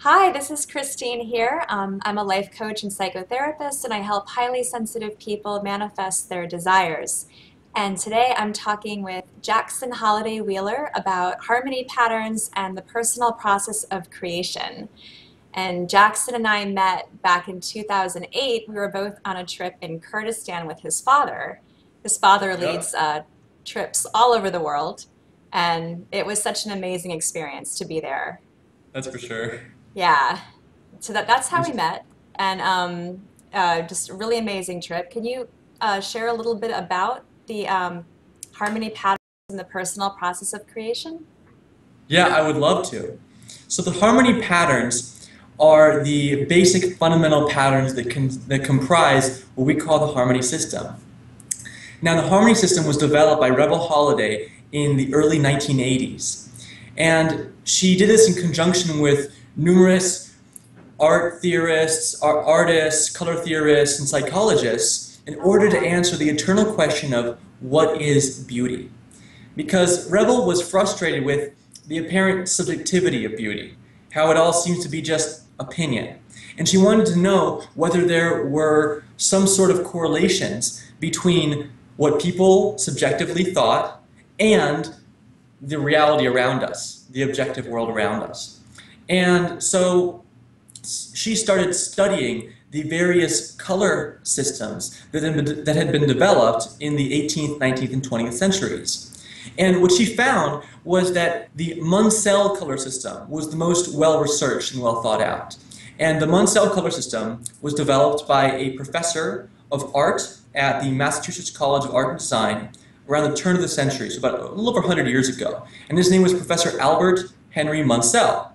Hi, this is Christine here. I'm a life coach and psychotherapist, and I help highly sensitive people manifest their desires. And today I'm talking with Jackson Holliday Wheeler about harmony patterns and the personal process of creation. And Jackson and I met back in 2008. We were both on a trip in Kurdistan with his father. His father Yep, leads trips all over the world, and it was such an amazing experience to be there. that's for sure. Yeah. So that's how we met, and just a really amazing trip. Can you share a little bit about the harmony patterns and the personal process of creation? Yeah, I would love to. So the harmony patterns are the basic fundamental patterns that comprise what we call the harmony system. Now, the harmony system was developed by Rebel Holiday in the early 1980s. And she did this in conjunction with numerous art theorists, artists, color theorists, and psychologists in Oh, order to wow. answer the eternal question of what is beauty? Because Rebel was frustrated with the apparent subjectivity of beauty, how it all seems to be just opinion. And she wanted to know whether there were some sort of correlations between what people subjectively thought and the reality around us, the objective world around us. And so she started studying the various color systems that had been developed in the 18th, 19th, and 20th centuries. And what she found was that the Munsell color system was the most well researched and well thought out. And the Munsell color system was developed by a professor of art at the Massachusetts College of Art and Design around the turn of the century, so about a little over 100 years ago. And his name was Professor Albert Henry Munsell.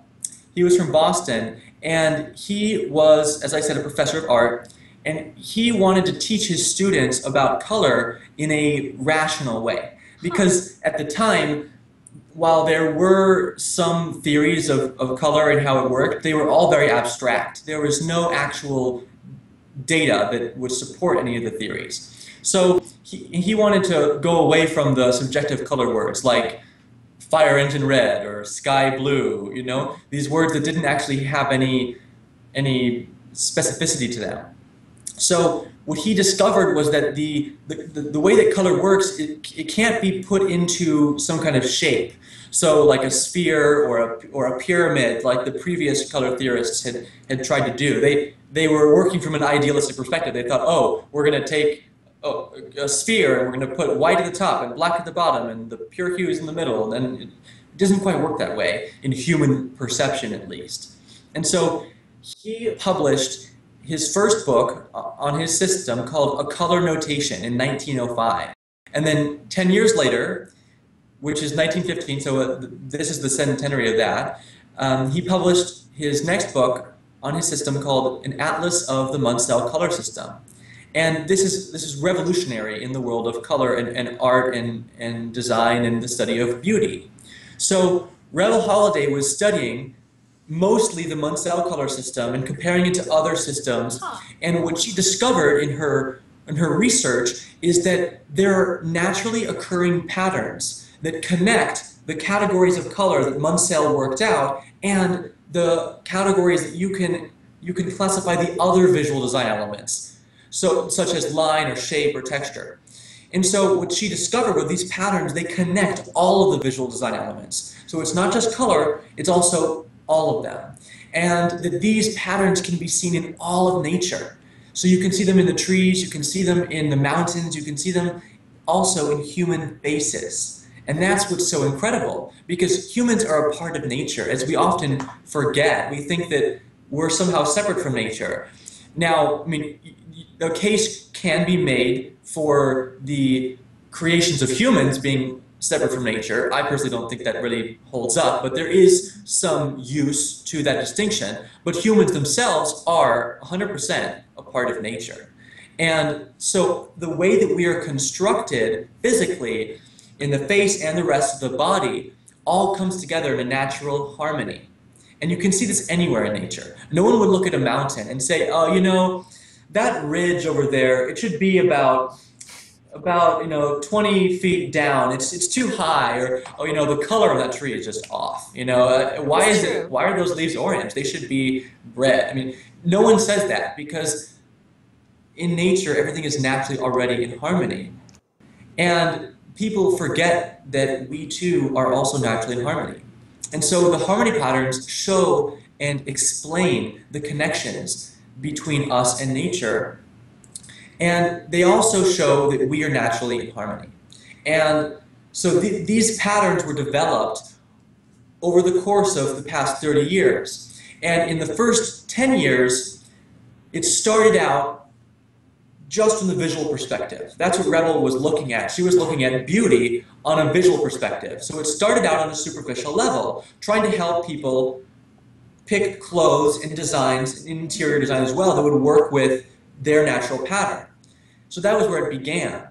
He was from Boston, and he was, as I said, a professor of art, and he wanted to teach his students about color in a rational way. Huh. Because at the time, while there were some theories of color and how it worked, they were all very abstract. There was no actual data that would support any of the theories. So he wanted to go away from the subjective color words like fire engine red or sky blue, these words that didn't actually have any specificity to them. So what he discovered was that the way that color works, it can't be put into some kind of shape. So like a sphere or a pyramid, like the previous color theorists had tried to do. They were working from an idealistic perspective. They thought, oh, we're going to take a sphere and we're going to put white at the top and black at the bottom and the pure hues in the middle. And it doesn't quite work that way, in human perception at least. And so he published his first book on his system called A Color Notation in 1905. And then 10 years later, which is 1915, so this is the centenary of that, he published his next book on his system called An Atlas of the Munsell Color System. And this is revolutionary in the world of color and art and design and the study of beauty. So Rebel Holiday was studying mostly the Munsell color system and comparing it to other systems. Huh. And what she discovered in her research is that there are naturally occurring patterns that connect the categories of color that Munsell worked out and the categories that you can classify the other visual design elements, so such as line or shape or texture. And so what she discovered were these patterns, they connect all of the visual design elements. So it's not just color, it's also all of them. And that these patterns can be seen in all of nature. So you can see them in the trees, you can see them in the mountains, you can see them also in human faces. And that's what's so incredible, because humans are a part of nature, as we often forget. We think that we're somehow separate from nature. Now, I mean, a case can be made for the creations of humans being separate from nature. I personally don't think that really holds up, but there is some use to that distinction. But humans themselves are 100% a part of nature. And so the way that we are constructed physically in the face and the rest of the body all comes together in a natural harmony. And you can see this anywhere in nature. No one would look at a mountain and say, oh, that ridge over there, it should be about about 20 feet down. It's too high, or oh, the color of that tree is just off. Why It's is it? true. Why are those leaves orange? They should be red. I mean, no one says that because in nature everything is naturally already in harmony, and people forget that we too are also naturally in harmony. And so the harmony patterns show and explain the connections between us and nature, and they also show that we are naturally in harmony. And so these patterns were developed over the course of the past 30 years. And in the first 10 years, it started out just from the visual perspective. That's what Rebel was looking at. She was looking at beauty on a visual perspective. So it started out on a superficial level, trying to help people pick clothes and designs, interior design as well, that would work with their natural pattern. So that was where it began.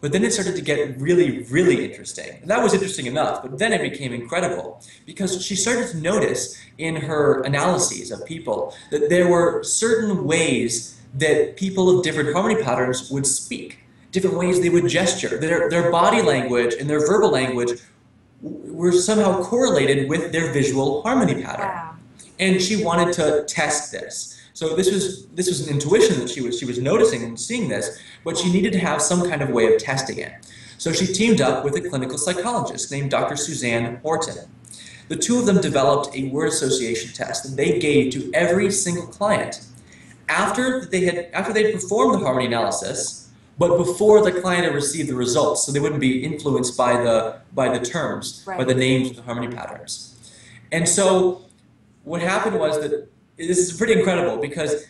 But then it started to get really, really interesting. And that was interesting enough, but then it became incredible because she started to notice in her analyses of people that there were certain ways that people of different harmony patterns would speak, different ways they would gesture. Their body language and their verbal language were somehow correlated with their visual harmony pattern. Wow. And she wanted to test this. So this was an intuition that she was noticing and seeing this, but she needed to have some kind of way of testing it. So she teamed up with a clinical psychologist named Dr. Suzanne Horton. The two of them developed a word association test that they gave to every single client after they'd performed the harmony analysis, but before the client had received the results, so they wouldn't be influenced by the terms, by Right. the names of the harmony patterns. And so what happened was that this is pretty incredible because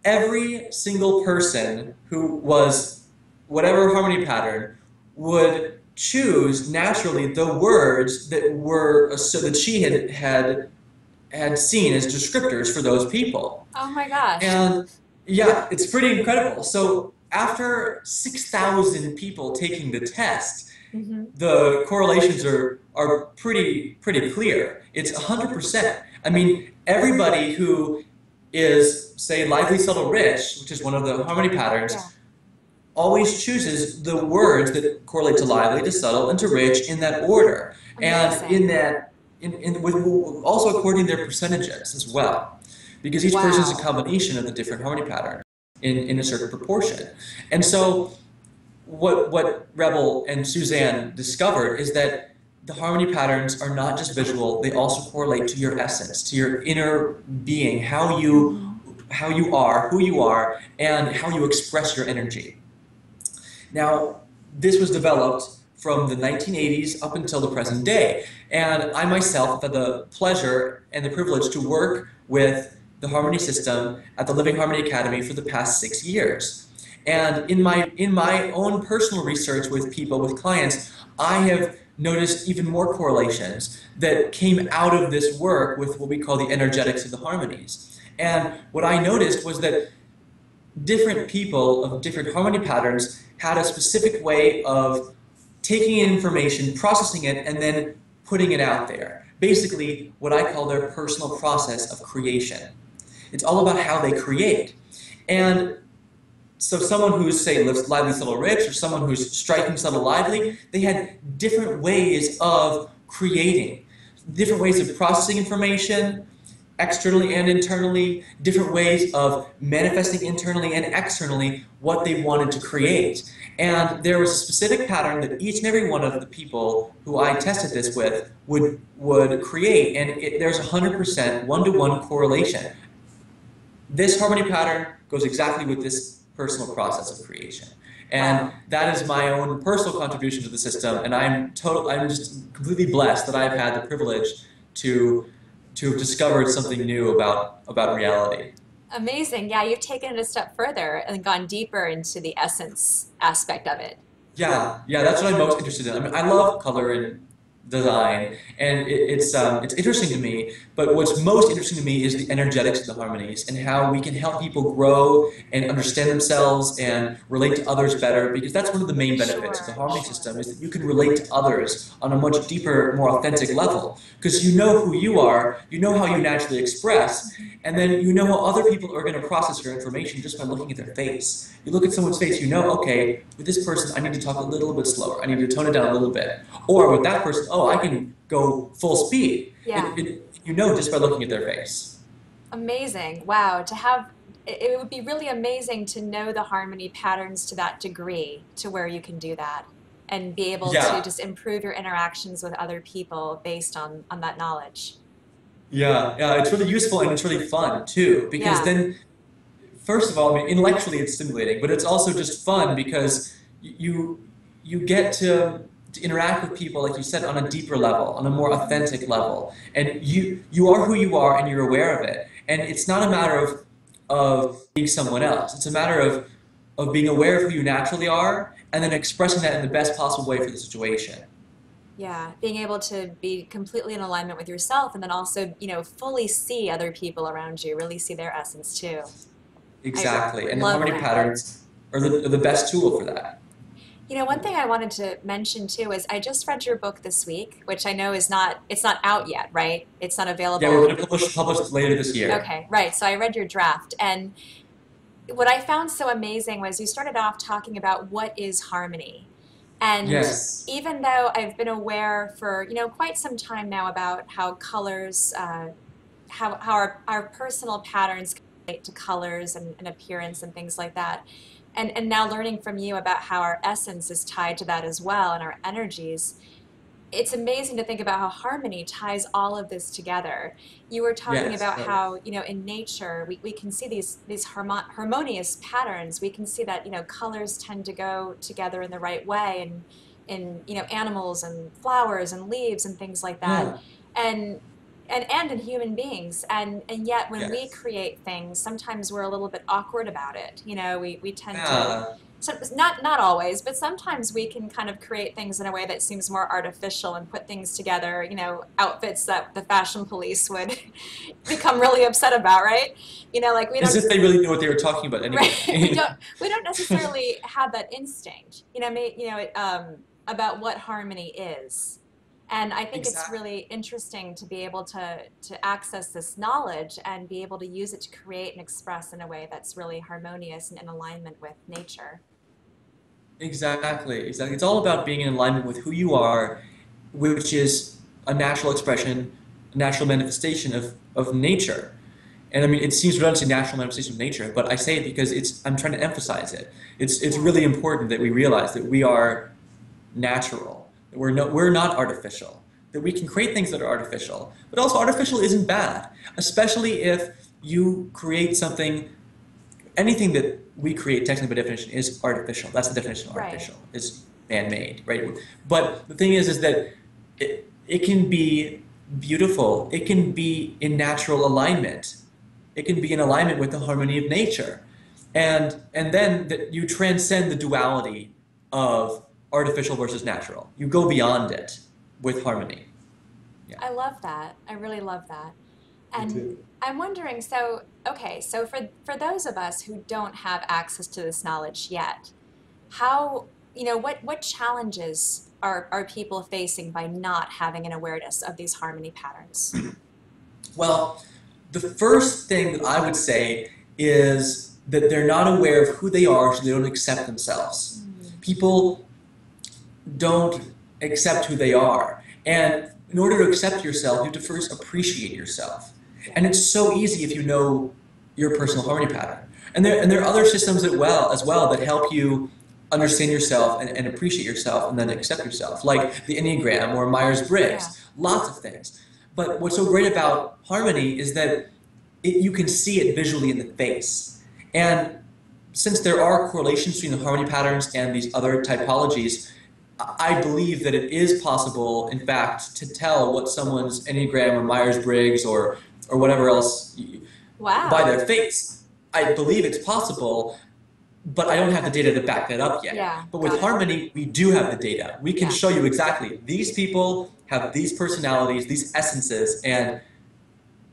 every single person who was whatever harmony pattern would choose naturally the words that were so that she had seen as descriptors for those people. Oh my gosh. And yeah, it's pretty incredible. So after 6,000 people taking the test, Hmm. the correlations are pretty clear. It's 100%. I mean, everybody who is, say, lively, subtle, rich, which is one of the harmony patterns, Yeah. always chooses the words that correlate to lively, to subtle, and to rich in that order. And Amazing. with also according to their percentages as well, because each person is a Wow. combination of the different harmony patterns in a certain proportion. And so what Rebel and Suzanne discovered is that the harmony patterns are not just visual, they also correlate to your essence, to your inner being, how you are, who you are, and how you express your energy. Now, this was developed from the 1980s up until the present day, and I myself have had the pleasure and the privilege to work with the Harmony System at the Living Harmony Academy for the past 6 years. And in my own personal research with people, with clients, I have noticed even more correlations that came out of this work with what we call the energetics of the harmonies. And what I noticed was that different people of different harmony patterns had a specific way of taking in information, processing it, and then putting it out there. Basically, what I call their personal process of creation. It's all about how they create. And so someone who's, say, lives lively, subtle, rich, or someone who's striking, subtle, lively, they had different ways of creating, different ways of processing information, externally and internally, different ways of manifesting internally and externally what they wanted to create. And there was a specific pattern that each and every one of the people who I tested this with would create, and there's 100% one-to-one correlation. This harmony pattern goes exactly with this personal process of creation. And Wow. that is my own personal contribution to the system, and I'm just completely blessed that I've had the privilege to have discovered something new about reality. Amazing. Yeah, you've taken it a step further and gone deeper into the essence aspect of it. Yeah, yeah, that's what I'm most interested in. I mean, I love color and design, and it's interesting to me. But what's most interesting to me is the energetics of the harmonies and how we can help people grow and understand themselves and relate to others better. Because that's one of the main benefits of the Sure, harmony sure. system is that you can relate to others on a much deeper, more authentic level. Because you know who you are, you know how you naturally express, Mhm. and then you know how other people are going to process your information just by looking at their face. You look at someone's face, you know, okay, with this person, I need to talk a little bit slower. I need to tone it down a little bit. Or with that person, oh, I can go full speed. Yeah. You know just by looking at their face. Amazing. Wow. It would be really amazing to know the harmony patterns to that degree to where you can do that and be able to Yeah, just improve your interactions with other people based on that knowledge. yeah. It's really useful and it's really fun too, because Yeah. then, first of all, I mean, intellectually it's stimulating, but it's also just fun because you you get to interact with people, like you said, on a deeper level, on a more Mhm. authentic level, and you are who you are and you're aware of it. And it's not a matter of being someone else. It's a matter of being aware of who you naturally are and then expressing that in the best possible way for the situation. Yeah, being able to be completely in alignment with yourself and then also, fully see other people around you, really see their essence too. I Exactly. And the love harmony that. patterns are the best tool for that. One thing I wanted to mention too is I just read your book this week, which I know it's not out yet, right? It's not Yeah, we're going available. to publish later this year. Okay, right. So I read your draft, and what I found so amazing was you started off talking about what is harmony. And Yes. even though I've been aware for, quite some time now about how colors, how our personal patterns relate to colors and appearance and things like that. And now learning from you about how our essence is tied to that as well and our energies, it's amazing to think about how harmony ties all of this together. You were talking Yes. about how, in nature, we can see these harmonious patterns. We can see that, colors tend to go together in the right way and in, animals and flowers and leaves and things like that. Yeah. And and in human beings. And yet when we Yes. create things, sometimes we're a little bit awkward about it. We tend to Yeah. not always, but sometimes we can kind of create things in a way that seems more artificial and put things together, outfits that the fashion police would become really upset about, right? Like we As don't if they really knew what they were talking about right, we anyway. don't necessarily have that instinct, about what harmony is. And I think it's Exactly. really interesting to be able to access this knowledge and be able to use it to create and express in a way that's really harmonious and in alignment with nature. Exactly. Exactly. It's all about being in alignment with who you are, which is a natural expression, a natural manifestation of nature. And I mean, it seems redundant to say natural manifestation of nature, but I say it because I'm trying to emphasize it. It's Yeah. really important that we realize that we are natural, that we're not artificial, that we can create things that are artificial, but also artificial isn't bad, especially if you create something. Anything that we create, technically by definition, is artificial. That's the definition of Right. artificial. It's man-made, right? But the thing is that it can be beautiful. It can be in natural alignment. It can be in alignment with the harmony of nature, and then that you transcend the duality of artificial versus natural. You go beyond it with harmony. Yeah. I love that. I really love that. Me And too. I'm wondering, so okay, so for those of us who don't have access to this knowledge yet, how, what challenges are people facing by not having an awareness of these harmony patterns? Well, the first thing that I would say is that they're not aware of who they are, so they don't accept themselves. Mm, People don't accept who they are. And in order to accept yourself, you have to first appreciate yourself. yeah. And it's so easy if you know your personal harmony pattern. And there are other systems as well that help you understand yourself and appreciate yourself and then accept yourself, like the Enneagram or Yeah. Myers-Briggs, lots of things. But what's so great about harmony is that you can see it visually in the face. And since there are correlations between the harmony patterns and these other typologies, I believe that it is possible, in fact, to tell what someone's Enneagram or Myers-Briggs or whatever else by Wow. their face. I believe it's possible but I don't have the data to back that up yet. Yeah, But got with it. harmony, we do have the data. We can Yeah. show you exactly these people have these personalities, these essences, and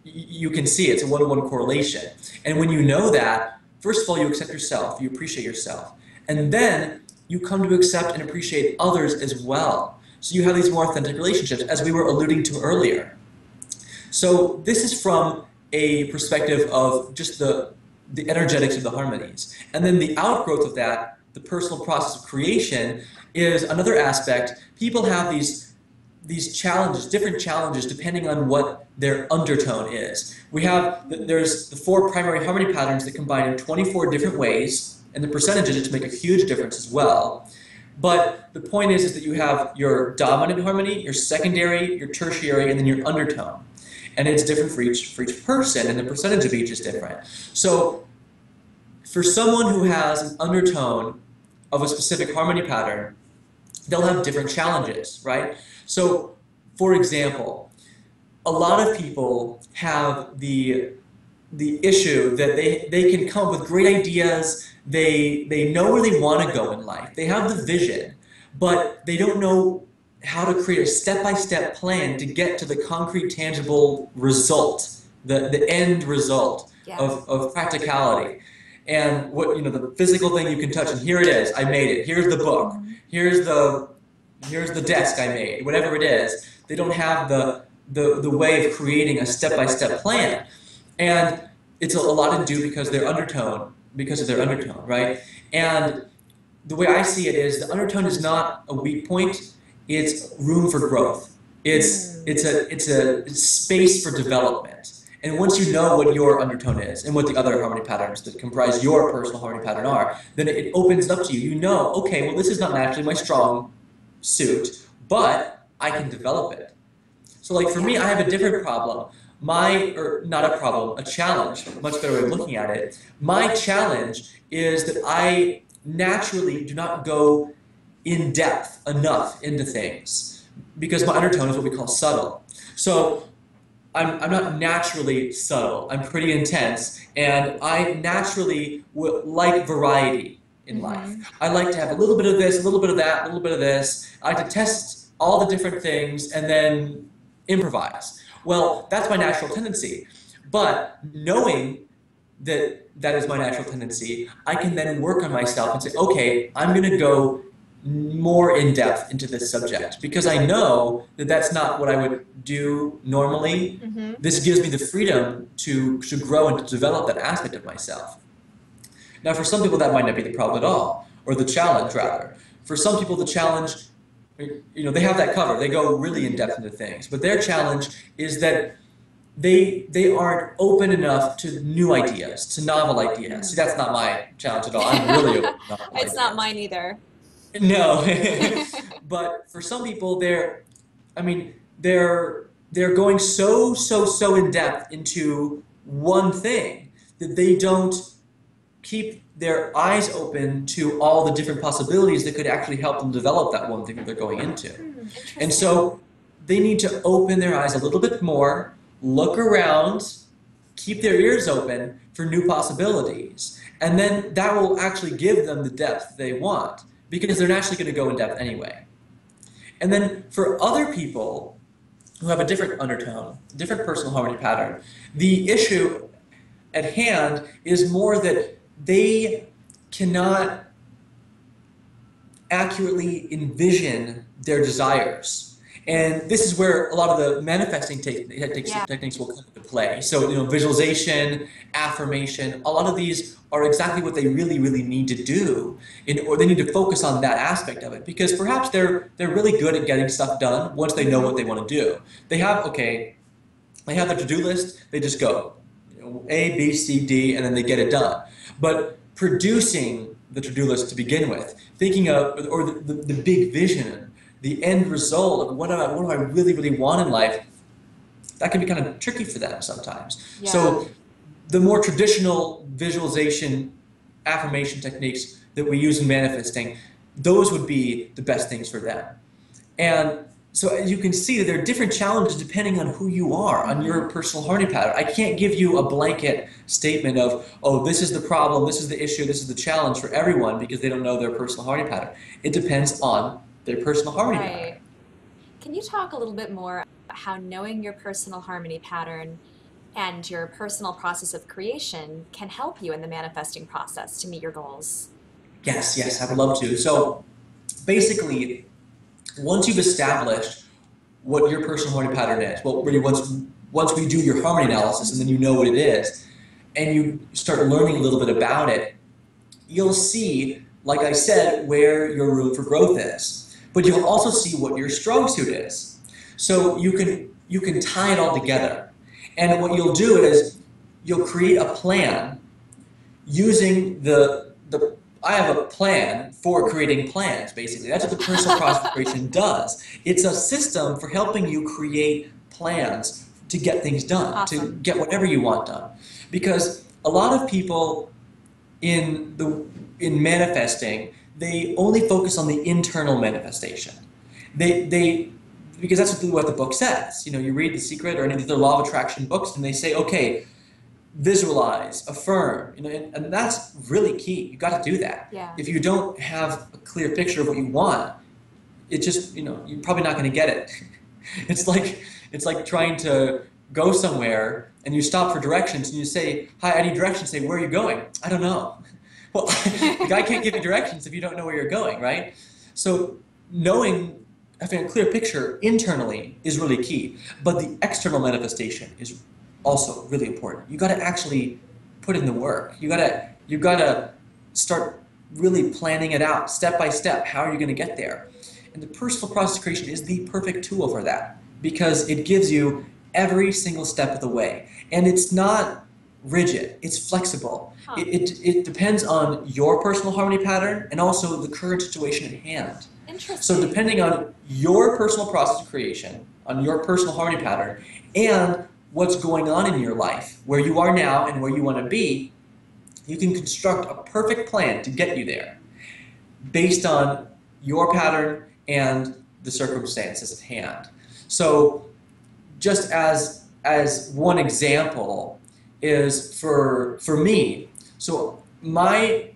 you can see it's a one-to-one correlation. And when you know that, first of all, you accept yourself, you appreciate yourself, and then you come to accept and appreciate others as well. So you have these more authentic relationships, as we were alluding to earlier. So this is from a perspective of just the energetics of the harmonies. And then the outgrowth of that, the personal process of creation, is another aspect. People have these challenges, different challenges, depending on what their undertone is. There's the 4 primary harmony patterns that combine in 24 different ways, and the percentages to make a huge difference as well. But the point is that you have your dominant harmony, your secondary, your tertiary, and then your undertone. And it's different for each person, and the percentage of each is different. So for someone who has an undertone of a specific harmony pattern, they'll have different challenges, right? So, for example, a lot of people have the issue that they can come up with great ideas, they know where they want to go in life, they have the vision, but they don't know how to create a step-by-step plan to get to the concrete, tangible result, the end result Yeah. of practicality. And the physical thing you can touch, and here it is, I made it, here's the book, here's the desk I made, whatever it is. They don't have the way of creating a step-by-step plan. And it's a lot to do because of their undertone, right? And the way I see it is the undertone is not a weak point, it's room for growth. It's a space for development. And once you know what your undertone is and what the other harmony patterns that comprise your personal harmony pattern are, then it opens up to you. You know, okay, well, this is not naturally my strong suit, but I can develop it. So like for me, I have a different problem. Not a problem, a challenge, much better way of looking at it. My challenge is that I naturally do not go in depth enough into things because my undertone is what we call subtle. So I'm not naturally subtle. I'm pretty intense, and I naturally like variety in life. I like to have a little bit of this, a little bit of that, a little bit of this. I like to test all the different things and then improvise. Well, that's my natural tendency. But knowing that that is my natural tendency, I can then work on myself and say, okay, I'm going to go more in depth into this subject because I know that that's not what I would do normally. This gives me the freedom to grow and to develop that aspect of myself. Now, for some people, that might not be the problem at all, or the challenge, rather. For some people, the challenge, they have that covered. They go really in depth into things. But their challenge is that they aren't open enough to new ideas, to novel ideas. See, that's not my challenge at all. I'm really open to novel ideas. It's not mine either. No. But for some people, they're going so in depth into one thing that they don't keep their eyes open to all the different possibilities that could actually help them develop that one thing that they're going into. And so they need to open their eyes a little bit more, look around, keep their ears open for new possibilities. And then that will actually give them the depth they want because they're naturally going to go in depth anyway. And then for other people who have a different undertone, different personal harmony pattern, the issue at hand is more that they cannot accurately envision their desires. And this is where a lot of the manifesting techniques will come into play. So, visualization, affirmation, a lot of these are exactly what they really, really need to do, or they need to focus on that aspect of it, because perhaps they're really good at getting stuff done once they know what they want to do. They have their to-do list, they just go, A, B, C, D, and then they get it done. But producing the to-do list to begin with, thinking of, or the big vision, the end result of what do I really, really want in life, that can be kind of tricky for them sometimes. Yeah. So the more traditional visualization, affirmation techniques that we use in manifesting, those would be the best things for them. And So as you can see that there are different challenges depending on who you are, on Hmm. your personal harmony pattern. I can't give you a blanket statement of, oh, this is the problem, this is the issue, this is the challenge for everyone because they don't know their personal harmony pattern. It depends on their personal harmony pattern. Right. Can you talk a little bit more about how knowing your personal harmony pattern and your personal process of creation can help you in the manifesting process to meet your goals? Yes, yes, I would love to. So basically, once you've established what your personal harmony pattern is, well, really once we do your harmony analysis and then you know what it is, and you start learning a little bit about it, you'll see, like I said, where your room for growth is. But you'll also see what your strong suit is. So you can tie it all together. And what you'll do is you'll create a plan using the I have a plan for creating plans, basically. That's what the personal process creation does. It's a system for helping you create plans to get things done, to Awesome. get whatever you want done. Because a lot of people in manifesting, they only focus on the internal manifestation. They because that's what the book says. You know, you read The Secret or any of the law of attraction books, and they say, okay, visualize, affirm, you know, and that's really key. You got to do that. Yeah. If you don't have a clear picture of what you want, it just, you know, you're probably not going to get it. It's like trying to go somewhere and you stop for directions and you say, "Hi, I need directions." Say, "Where are you going?" "I don't know." Well, the guy can't give you directions if you don't know where you're going, right? So knowing, having a clear picture internally is really key, but the external manifestation is also really important. You got to actually put in the work. You got to start really planning it out step by step. How are you going to get there? And the personal process creation is the perfect tool for that because it gives you every single step of the way. And it's not rigid, it's flexible. Huh. It depends on your personal harmony pattern and also the current situation at hand. So Interesting. depending on your personal process of creation, on your personal harmony pattern, and what's going on in your life, where you are now and where you want to be, you can construct a perfect plan to get you there based on your pattern and the circumstances at hand. So just as one example is for me, so my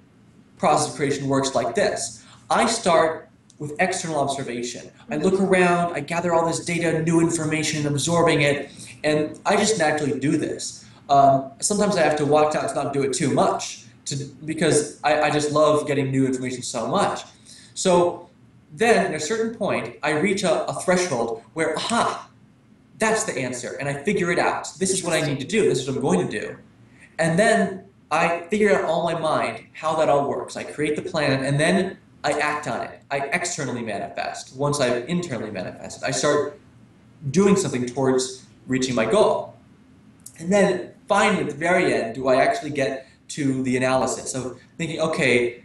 process of creation works like this. I start with external observation. I look Hmm. around, I gather all this data, new information, absorbing it, and I just naturally do this. Sometimes I have to watch out to not do it too much because I just love getting new information so much. So then at a certain point, I reach a threshold where, aha, that's the answer, and I figure it out. This is what I need to Interesting. do. This is what I'm going to do. And then I figure out all my mind how that all works. I create the plan, and then I act on it. I externally manifest. Once I've internally manifested, I start doing something towards reaching my goal. And then finally, at the very end, do I actually get to the analysis of thinking, okay,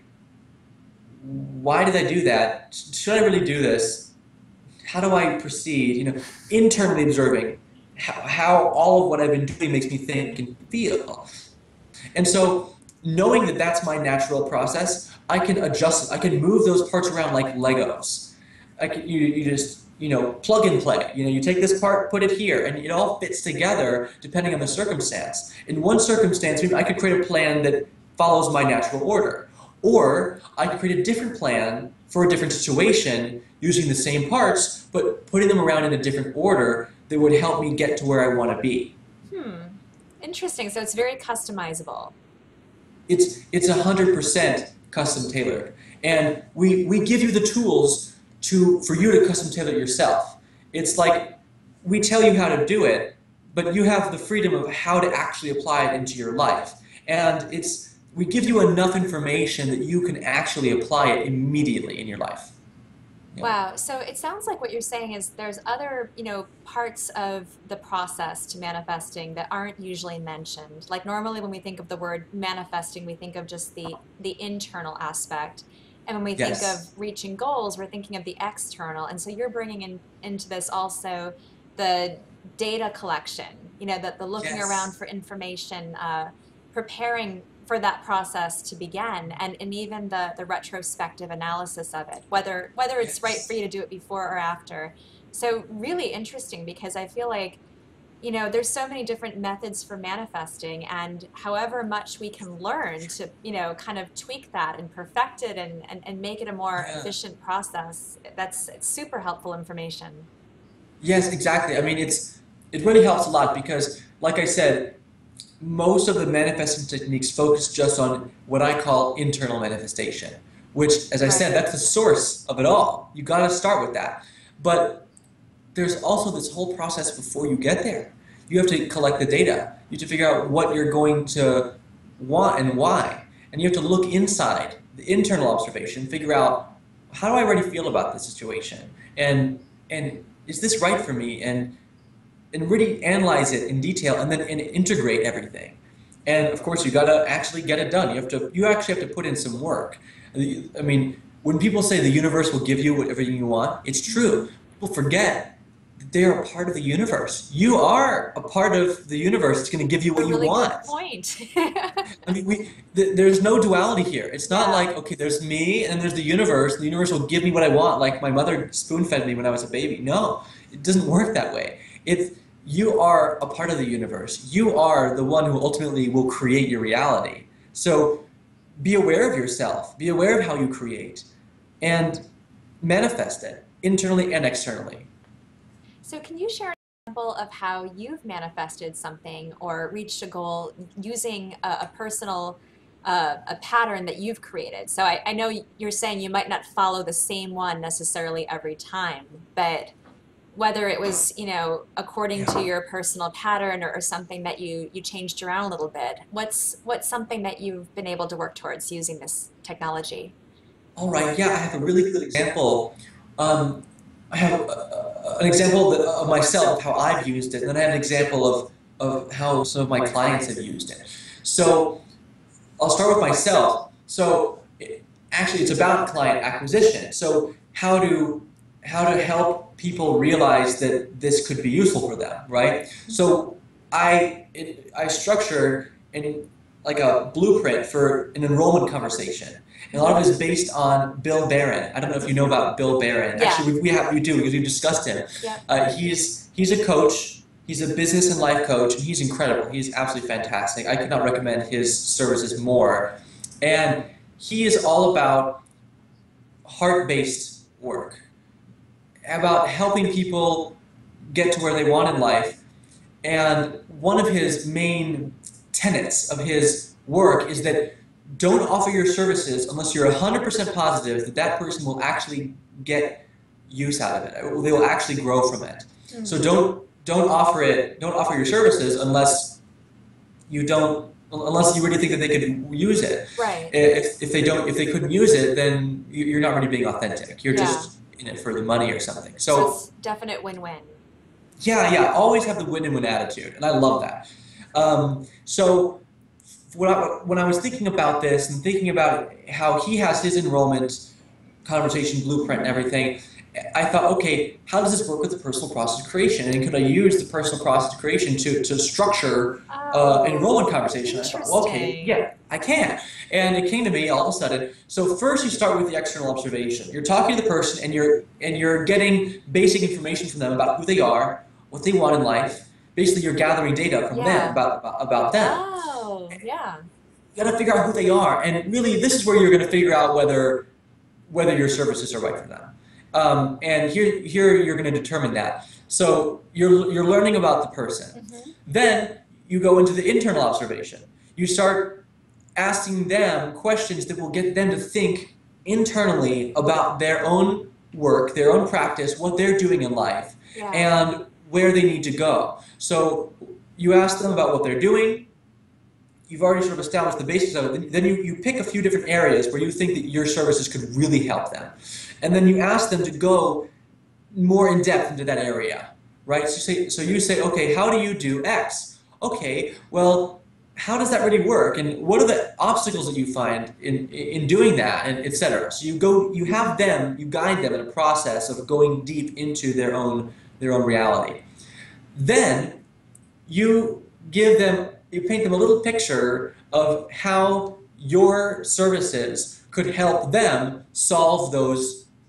why did I do that? Should I really do this? How do I proceed? You know, internally observing how all of what I've been doing makes me think and feel. And so, knowing that that's my natural process, I can adjust it. I can move those parts around like Legos. You just, you know, plug and play. You know, you take this part, put it here, and it all fits together depending on the circumstance. In one circumstance, maybe I could create a plan that follows my natural order. Or I could create a different plan for a different situation using the same parts, but putting them around in a different order that would help me get to where I want to be. Hmm. Interesting. So it's very customizable. It's 100% custom tailored, and we give you the tools to for you to custom tailor it yourself. It's like we tell you how to do it, but you have the freedom of how to actually apply it into your life. And it's we give you enough information that you can actually apply it immediately in your life. Yeah. Wow. So it sounds like what you're saying is there's other, parts of the process to manifesting that aren't usually mentioned. Like normally when we think of the word manifesting, we think of just the internal aspect. And when we think of Yes. reaching goals, we're thinking of the external. And so you're bringing into this also the data collection, the looking around Yes. for information, preparing for that process to begin, and even the retrospective analysis of it, whether it's right for Yes. you to do it before or after. So really interesting because I feel like, there's so many different methods for manifesting, and however much we can learn to, kind of tweak that and perfect it and make it a more Yeah. efficient process, it's super helpful information. Yes, exactly. I mean, it really helps a lot because, like I said, most of the manifesting techniques focus just on what I call internal manifestation, which, as I said, Right. that's the source of it all. You got to start with that. But there's also this whole process before you get there. You have to collect the data. You have to figure out what you're going to want and why. And you have to look inside the internal observation, figure out how do I already feel about this situation, and is this right for me, and really analyze it in detail, and integrate everything. And of course, you got to actually get it done. You actually have to put in some work. I mean, when people say the universe will give you whatever you want, it's true. People forget that they are a part of the universe. You are a part of the universe. It's going to give you A what you really good want. point. I mean, there's no duality here. It's not Yeah. like, okay, there's me and there's the universe. The universe will give me what I want, like my mother spoon-fed me when I was a baby. No, it doesn't work that way. You are a part of the universe. You are the one who ultimately will create your reality. So be aware of yourself. Be aware of how you create and manifest it internally and externally. So can you share an example of how you've manifested something or reached a goal using a personal a pattern that you've created? So I know you're saying you might not follow the same one necessarily every time, but whether it was, according to Yeah. your personal pattern or something that you changed around a little bit, what's something that you've been able to work towards using this technology? All right, yeah, I have a really good example. Um, I have an example of myself, of how I've used it, and then I have an example of how some of my clients have used it. So I'll start with myself. Actually, it's about client acquisition. So how to help people realize that this could be useful for them, right? So I structured like a blueprint for an enrollment conversation. And a lot of it is based on Bill Barron. I don't know if you know about Bill Barron. Yeah. Actually, we do because we've discussed him. Yep. He's a coach. He's a business and life coach, and he's incredible. He's absolutely fantastic. I could not recommend his services more. And he is all about heart-based work, about helping people get to where they want in life. And one of his main tenets of his work is that don't offer your services unless you're 100% positive that that person will actually get use out of it. They will actually grow from it. So don't offer your services unless you really think that they could use it. Right. If they couldn't use it, then you're not really being authentic. You're Yeah. just in it for the money or something. So So it's definite win-win. yeah, always have the win and win attitude, and I love that. So when I was thinking about this and thinking about how he has his enrollment conversation blueprint and everything, I thought, okay, how does this work with the personal process of creation? And could I use the personal process of creation to structure an Oh, enrollment conversation? I thought, well, okay, interesting. yeah, I can. And it came to me all of a sudden. So first you start with the external observation. You're talking to the person and you're getting basic information from them about who they are, what they want in life. Basically, you're gathering data from them Yeah. about them. Oh, yeah. You got to figure out who they are, and really, this is where you're going to figure out whether your services are right for them. And here you're going to determine that. So you're learning about the person. Hmm. Then you go into the internal observation. You start asking them questions that will get them to think internally about their own work, their own practice, what they're doing in life, Yeah. and where they need to go. So you ask them about what they're doing. You've already sort of established the basis of it. Then you pick a few different areas where you think that your services could really help them. And then you ask them to go more in depth into that area, right? So you say, okay, how do you do X? Okay, well, how does that really work? And what are the obstacles that you find in doing that, and et cetera? So you guide them in a process of going deep into their own reality. Then you paint them a little picture of how your services could help them solve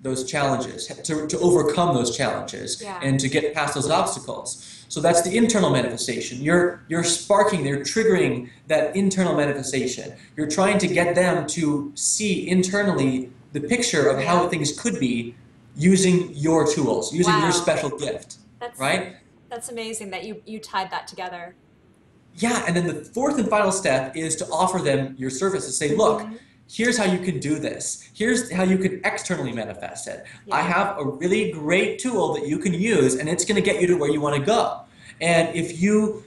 those challenges, to overcome those challenges, Yeah. and to get past those obstacles. So that's the internal manifestation. You're sparking, you're triggering that internal manifestation. You're trying to get them to see internally the picture of how Yeah. things could be using your tools, using your Wow. special gift, That's right? that's amazing that you tied that together. Yeah, and then the fourth and final step is to offer them your service, to say, look, Hmm. here's how you can do this. Here's how you can externally manifest it. I Yeah. have a really great tool that you can use, and it's going to get you to where you want to go. And if you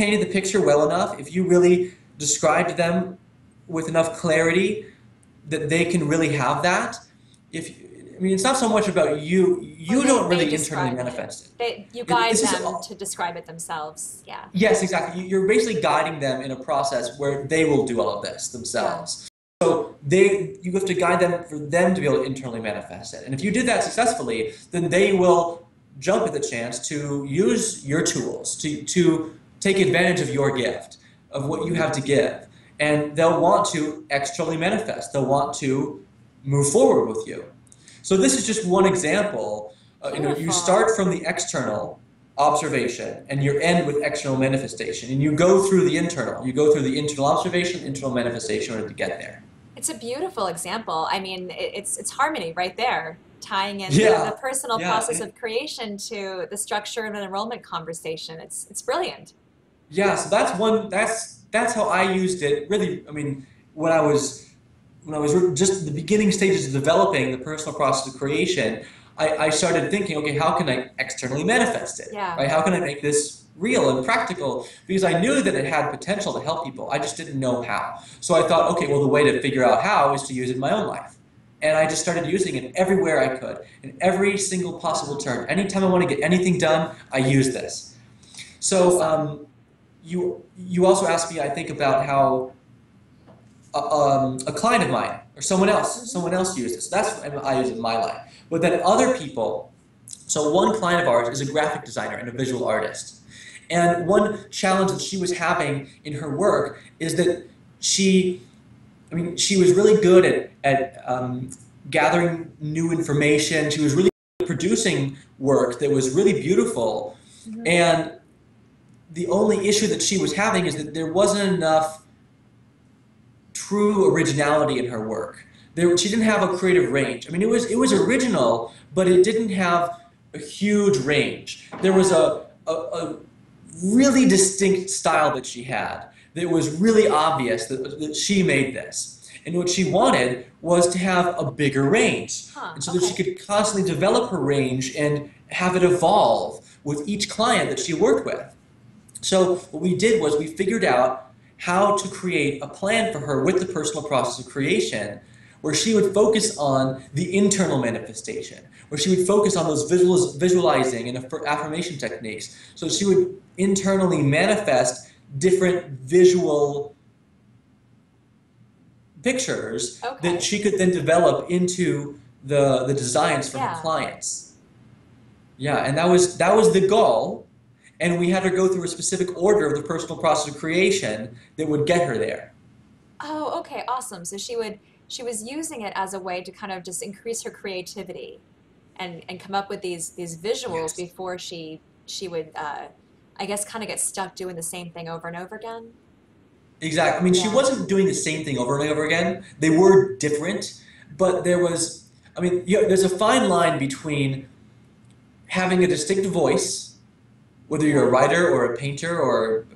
painted the picture well enough, if you really described to them with enough clarity that they can really have that, if I mean, it's not so much about you. Or You they don't they really internally describe it. manifest it. You guide This is them to describe it themselves. Yeah. Yes, exactly. You're basically guiding them in a process where they will do all of this Yeah. themselves. So you have to guide them for them to be able to internally manifest it. And if you did that successfully, then they will jump at the chance to use your tools, to take advantage of your gift, of what you have to give. And they'll want to externally manifest. They'll want to move forward with you. So this is just one example. You Beautiful. start from the external observation and you end with external manifestation, and you go through the internal. You go through the internal observation, internal manifestation in order to get there. It's a beautiful example. I mean, it's harmony right there, tying in the Yeah, personal yeah, process of creation to the structure of an enrollment conversation. It's brilliant. yeah. So that's one. That's how I used it. Really, I mean, when I was just in the beginning stages of developing the personal process of creation, I started thinking, okay, how can I externally manifest it? Yeah. Right? How can I make this real and practical? Because I knew that it had potential to help people. I just didn't know how. So I thought, okay, well, the way to figure out how is to use it in my own life. And I just started using it everywhere I could, in every single possible turn. Anytime I want to get anything done, I use this. So Awesome. you also asked me, I think, about how a client of mine or Hmm. someone else used it. So that's I use it in my life. But then other people. So one client of ours is a graphic designer and a visual artist, and one challenge that she was having in her work is that she was really good at gathering new information. She was really good at producing work that was really beautiful, Hmm. and the only issue that she was having is that there wasn't enough true originality in her work. She didn't have a creative range. I mean, it was original, but it didn't have a huge range. There was Yeah. a really distinct style that she had that was really obvious that she made this. And what she wanted was to have a bigger range, Huh. and so that she Okay. could constantly develop her range and have it evolve with each client that she worked with. So what we did was we figured out how to create a plan for her with the personal process of creation, where she would focus on the internal manifestation, where she would focus on those visualizing and affirmation techniques. So she would internally manifest different visual pictures that Okay. she could then develop into the designs for her Yeah. clients. Yeah, and that was the goal, and we had her go through a specific order of the personal process of creation that would get her there. Oh, okay. Awesome. So she was using it as a way to kind of just increase her creativity and come up with these visuals Yes. before she would I guess kind of get stuck doing the same thing over and over again. Exactly. I mean, she Yeah. wasn't doing the same thing over and over again. They were different, but I mean, there's a fine line between having a distinct voice, whether you're a Yeah. writer or a painter or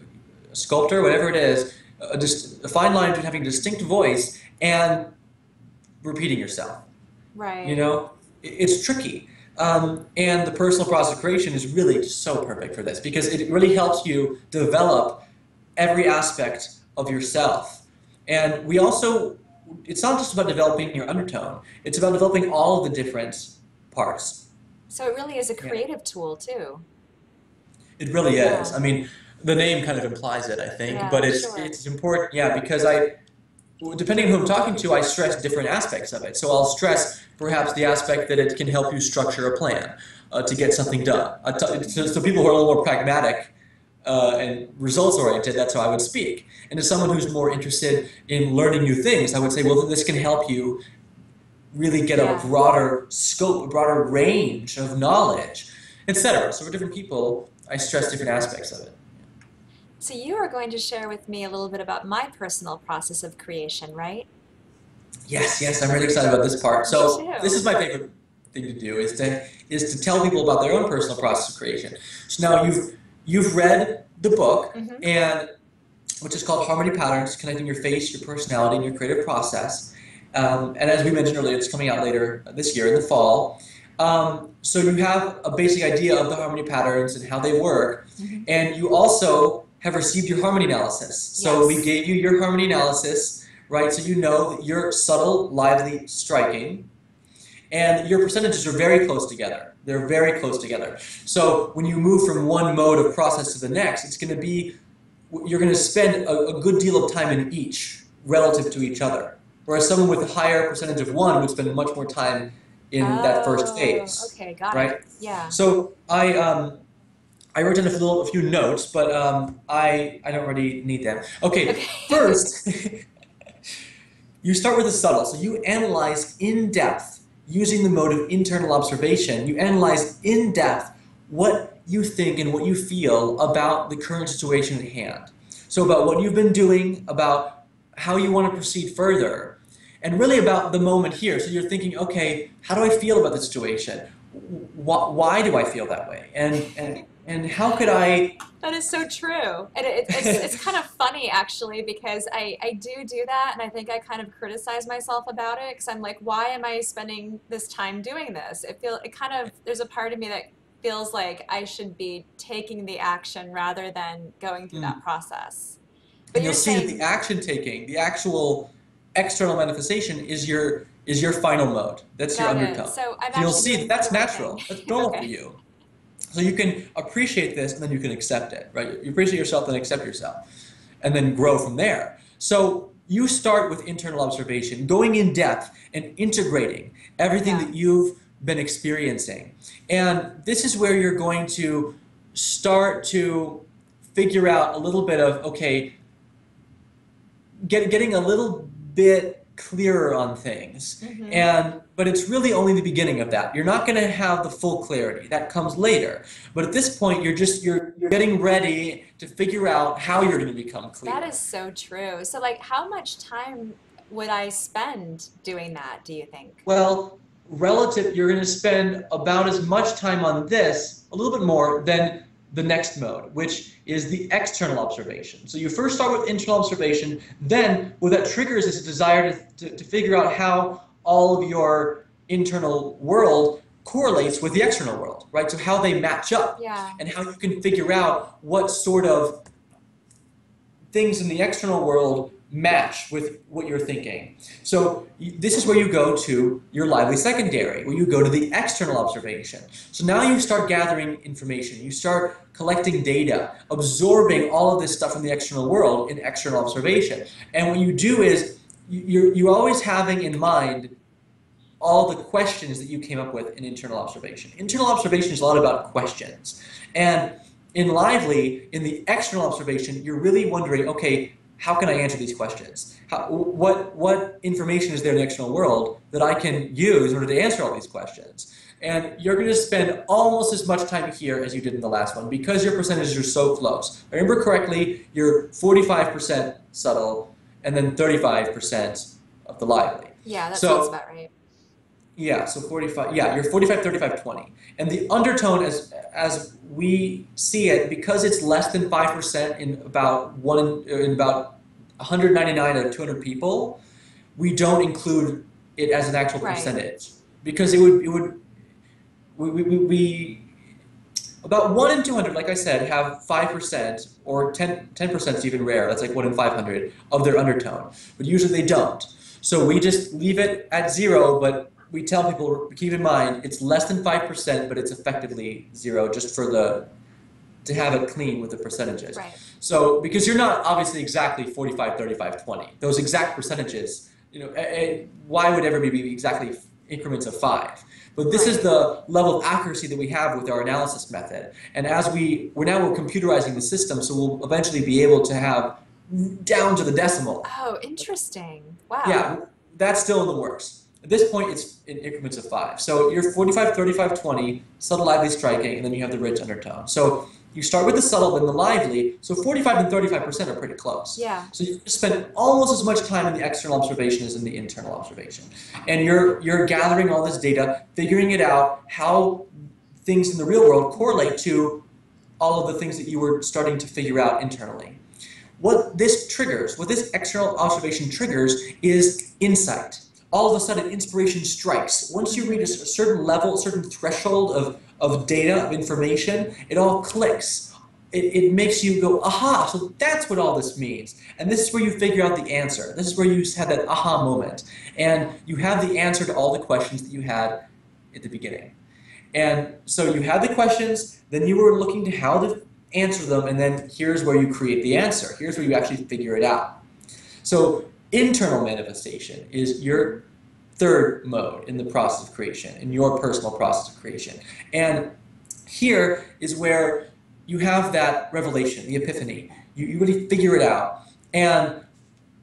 a sculptor, whatever it is, a fine line between having a distinct voice and repeating yourself. You Right. know, it's tricky. And the personal process of creation is really so perfect for this because it really helps you develop every aspect of yourself. And it's not just about developing your undertone, it's about developing all of the different parts. So it really is a Yeah, creative tool too. it really is. Yeah. I mean, the name kind of implies it, I think, but Yeah, it's sure. it's important, yeah, because depending on who I'm talking to, I stress different aspects of it. So I'll stress perhaps the aspect that it can help you structure a plan to get something done. So people who are a little more pragmatic and results oriented, that's how I would speak. And to someone who's more interested in learning new things, I would say, well, this can help you really get a Yeah. broader scope, a broader range of knowledge, etc. So for different people, I stress different aspects of it. So you are going to share with me a little bit about my personal process of creation, right? Yes, yes, I'm really excited about this part. Me So this too. is my favorite thing to do is to tell people about their own personal process of creation. So now you've read the book Hmm. and which is called Harmony Patterns: Connecting Your Face, Your Personality, and Your Creative Process. And as we mentioned earlier, it's coming out later this year in the fall. So you have a basic idea of the harmony patterns and how they work, Hmm. and you also have received your harmony analysis. So we Yes. gave you your harmony analysis, right? So you know that you're subtle, lively, striking, and your percentages are very close together. They're very close together. So when you move from one mode of process to the next, it's going to be you're going to spend a good deal of time in each relative to each other. Whereas someone with a higher percentage of one would spend much more time in that first Oh, phase, okay, got it. right? Yeah. So I wrote down a few notes, but I don't really need them. Okay, Okay. first you start with the subtle. So you analyze in depth using the mode of internal observation. You analyze in depth what you think and what you feel about the current situation at hand. So about what you've been doing, about how you want to proceed further, and really about the moment here. So you're thinking, okay, how do I feel about the situation? Why do I feel that way? And how could I? That is so true. And it's kind of funny actually because I do that and I think I kind of criticize myself about it because I'm like, why am I spending this time doing this? It kind of there's a part of me that feels like I should be taking the action rather than going through that Mm. process. But And you're you'll see that saying, the action taking, the actual external manifestation is your final mode. That's your got it. undertone. So I'm So you'll actually see that doing the that's right thing. natural. That's normal for Okay. you. So you can appreciate this and then you can accept it, right? You appreciate yourself, then accept yourself, and then grow from there. So you start with internal observation, going in depth and integrating everything Yeah. that you've been experiencing. And this is where you're going to start to figure out a little bit of, okay, getting a little bit clearer on things. Hmm. But it's really only the beginning of that. You're not going to have the full clarity. That comes later. But at this point, you're getting ready to figure out how you're going to become That clear. is so true. So, like, how much time would I spend doing that, do you think? Well, relative, you're going to spend about as much time on this, a little bit more, than the next mode, which is the external observation. So you first start with internal observation, then what that triggers is a desire to figure out how all of your internal world correlates with the external world, right? So how they match up Yeah. and how you can figure out what sort of things in the external world match with what you're thinking. So this is where you go to your lively secondary, where you go to the external observation. So now you start gathering information, you start collecting data, absorbing all of this stuff from the external world in external observation. And what you do is you're always having in mind all the questions that you came up with in internal observation. Internal observation is a lot about questions. And in Lively, in the external observation, you're really wondering, okay, how can I answer these questions? What information is there in the external world that I can use in order to answer all these questions? And you're going to spend almost as much time here as you did in the last one because your percentages are so close. I remember correctly, you're 45% subtle and then 35% of the lively. Yeah, that sounds So about right. yeah, so 45, yeah, you're 45, 35, 20. And the undertone, as we see it, because it's less than 5% in about 199 out of 200 people, we don't include it as an actual Right. percentage. Because we about 1 in 200, like I said, have 5%, or 10% is even rare, that's like 1 in 500, of their undertone. But usually they don't. So we just leave it at 0, but we tell people, keep in mind, it's less than 5%, but it's effectively 0, just to have it clean with the percentages. Right. So, because you're not obviously exactly 45, 35, 20. Those exact percentages, why would ever be exactly increments of 5? But this is Right. the level of accuracy that we have with our analysis method. And as we're computerizing the system, so we'll eventually be able to have down to the decimal. Oh, interesting. Wow. Yeah, that's still in the works. At this point, it's in increments of 5. So you're 45, 35, 20, subtle, lively, striking, and then you have the rich undertone. So you start with the subtle, then the lively. So 45 and 35% are pretty close. Yeah. So you spend almost as much time in the external observation as in the internal observation. And you're gathering all this data, figuring it out, how things in the real world correlate to all of the things that you were starting to figure out internally. What this triggers, what this external observation triggers, is insight. All of a sudden, inspiration strikes. Once you reach a certain level, a certain threshold of data, of information, it all clicks. It makes you go, aha, so that's what all this means. And this is where you figure out the answer. This is where you have that aha moment. And you have the answer to all the questions that you had at the beginning. And so you had the questions, then you were looking to how to answer them, and then here's where you create the answer. Here's where you actually figure it out. So internal manifestation is your third mode in the process of creation, in your personal process of creation. And here is where you have that revelation, the epiphany. You really figure it out. And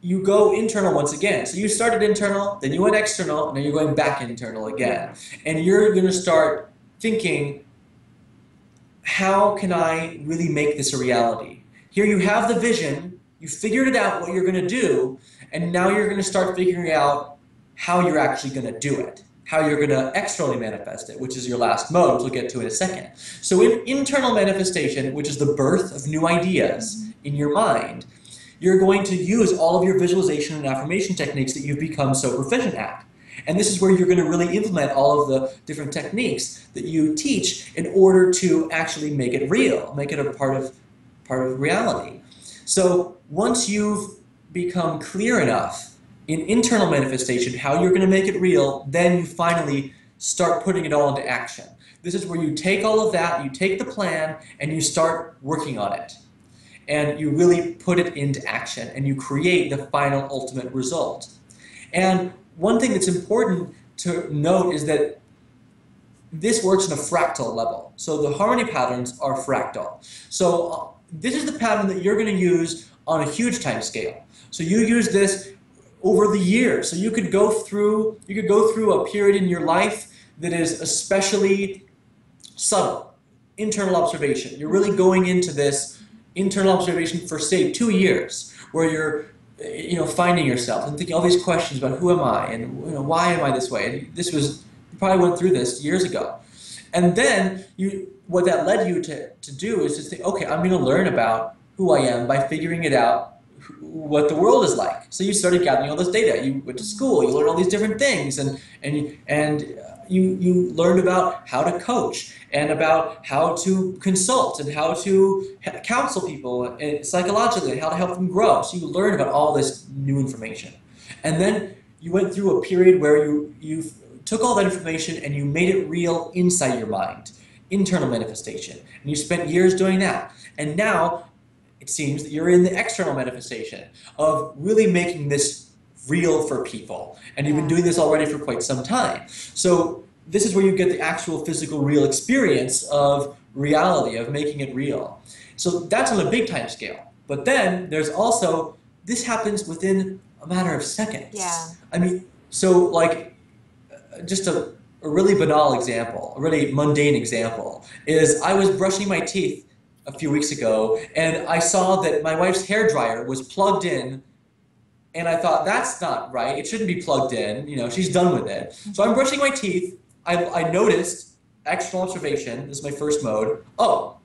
you go internal once again. So you started internal, then you went external, and then you're going back internal again. And you're going to start thinking, how can I really make this a reality? Here you have the vision, you figured it out what you're going to do, and now you're going to start figuring out how you're actually going to do it, how you're going to externally manifest it, which is your last mode, which we'll get to in a second. So in internal manifestation, which is the birth of new ideas in your mind, you're going to use all of your visualization and affirmation techniques that you've become so proficient at. And this is where you're going to really implement all of the different techniques that you teach in order to actually make it real, make it a part of reality. So once you've become clear enough in internal manifestation how you're going to make it real, then you finally start putting it all into action. This is where you take all of that, you take the plan, and you start working on it. And you really put it into action, and you create the final ultimate result. And one thing that's important to note is that this works on a fractal level. So the harmony patterns are fractal. So this is the pattern that you're going to use on a huge time scale. So you use this over the years. So you could go through a period in your life that is especially subtle, internal observation. You're really going into this internal observation for, say, 2 years, where you're finding yourself and thinking all these questions about who am I and why am I this way? And you probably went through this years ago. And then what that led you to do is to think, okay, I'm going to learn about who I am by figuring it out, what the world is like. So you started gathering all this data. You went to school, you learned all these different things, and you learned about how to coach and about how to consult and how to counsel people psychologically and how to help them grow. So you learned about all this new information. And then you went through a period where you took all that information and you made it real inside your mind, internal manifestation. And you spent years doing that. And now it seems that you're in the external manifestation of really making this real for people. And you've been doing this already for quite some time. So this is where you get the actual physical real experience of reality, of making it real. So that's on a big time scale. But then there's also, this happens within a matter of seconds. Yeah. I mean, so like, just a really banal example, a really mundane example, is I was brushing my teeth a few weeks ago, and I saw that my wife's hairdryer was plugged in, and I thought, that's not right, it shouldn't be plugged in, she's done with it. So I'm brushing my teeth, I noticed, external observation, this is my first mode, oh,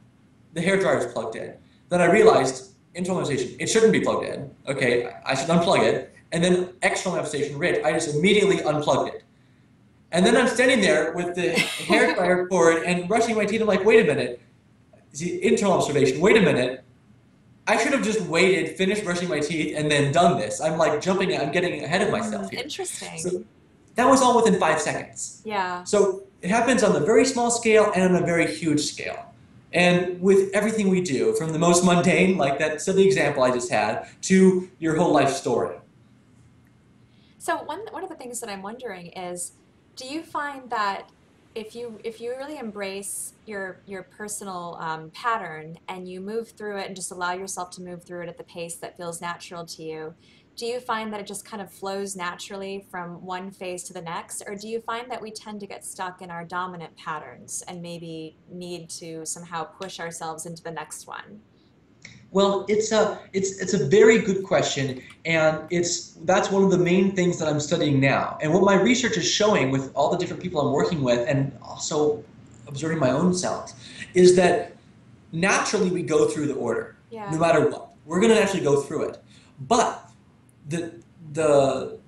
the hairdryer is plugged in. Then I realized, internal manifestation, it shouldn't be plugged in, okay, I should unplug it, and then external manifestation, rich, I just immediately unplugged it. And then I'm standing there with the hairdryer cord and brushing my teeth, I'm like, wait a minute, see, internal observation, wait a minute, I should have just waited, finished brushing my teeth, and then done this. I'm like I'm getting ahead of myself here. Interesting. So that was all within 5 seconds. Yeah. So it happens on a very small scale and on a very huge scale. And with everything we do, from the most mundane, like that silly example I just had, to your whole life story. So one of the things that I'm wondering is, do you find that if you really embrace your personal pattern and you move through it and just allow yourself to move through it at the pace that feels natural to you, do you find that it just kind of flows naturally from one phase to the next, or do you find that we tend to get stuck in our dominant patterns and maybe need to somehow push ourselves into the next one? Well, it's a very good question, and that's one of the main things that I'm studying now. And what my research is showing with all the different people I'm working with, and also observing my own self, is that naturally we go through the order, no Yeah. matter what. We're going to naturally go through it, but the the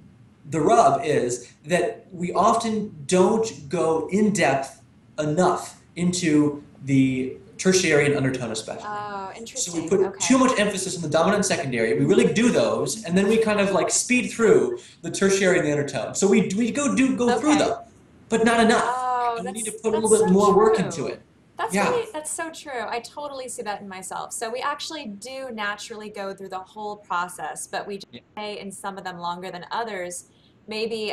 the rub is that we often don't go in depth enough into the tertiary and undertone especially. Oh, So we interesting. put too Okay. much emphasis on the dominant and secondary. We really do those, and then we kind of like speed through the tertiary and the undertone. So we go through Okay. them, but not enough, Oh, and we need to put a that's little bit so more work into true. it. Yeah. That's so true. I totally see that in myself. So we actually do naturally go through the whole process, but we just stay in some of them longer than others. Maybe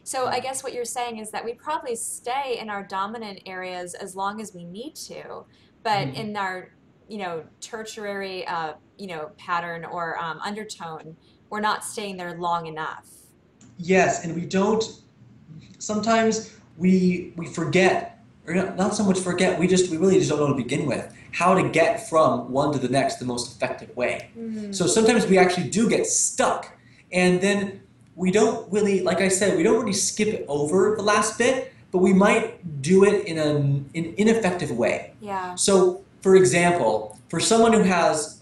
so I guess what you're saying is that we probably stay in our dominant areas as long as we need to, but Mhm. in our, tertiary pattern or undertone, we're not staying there long enough. Yes, and we don't. Sometimes we forget, or not so much forget. We really just don't know to begin with how to get from one to the next the most effective way. So Hmm. sometimes we actually do get stuck, and then we don't really, like I said, we don't really skip it over the last bit, but we might do it in an ineffective way. Yeah. So, for example, for someone who has